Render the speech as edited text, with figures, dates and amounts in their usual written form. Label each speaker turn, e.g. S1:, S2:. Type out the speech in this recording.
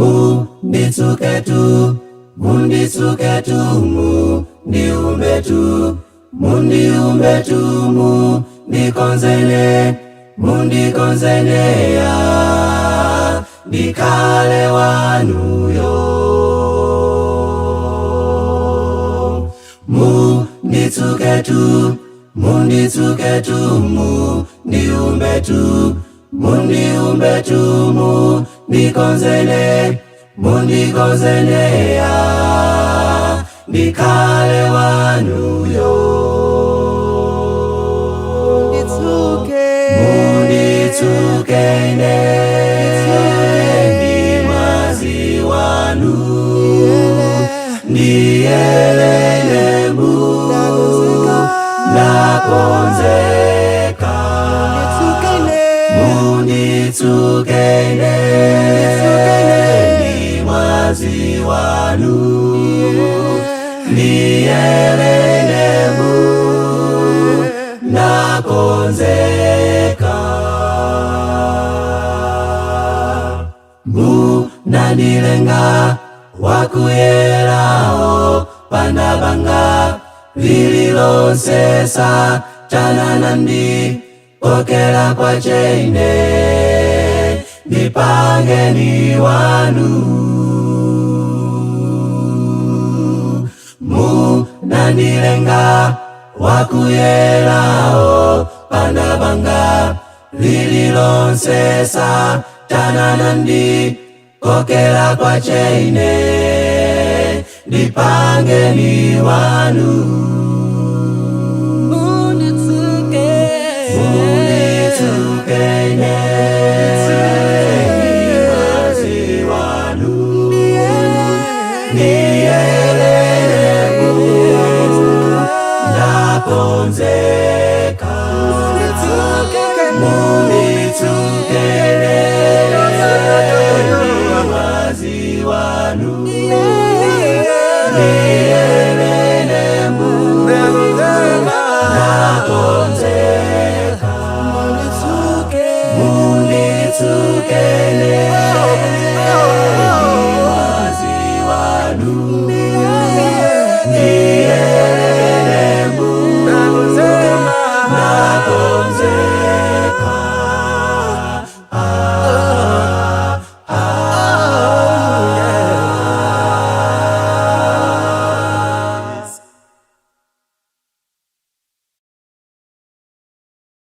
S1: Munditsuke tu, munditsuke tu, mundiumbe tu, mundiumbe tu, mundikonzene, mundikonzenea, ndikale wanuyo. Munditsuke tu, munditsuke tu, mundiumbe tu, mundiumbe tu, mundikonzene, mundikonzenea, ndikale wanuyo. Munditsuke ine, ndi mwazi wanu, ndiyelele mu, nakonzeka. Munditsuke ine, ndi mwazi wanu, ndiyelele mu, nakonzeka. Munandilenga wakuyerao pandabanga lililonse Satana nandipokera kwa cheine, ndipange ni wanu. Munandilenga wakuyerao pandabanga lililonse Satana nandipokera kwa cheine, ndipange ni wanu. Munditsuke ine, ndi mwazi wanu, ndiyelele mu, nakonzeka. Munditsuke ine, ndi mwazi wanu, ndiyelele mu, nakonzeka. Munditsuke ine,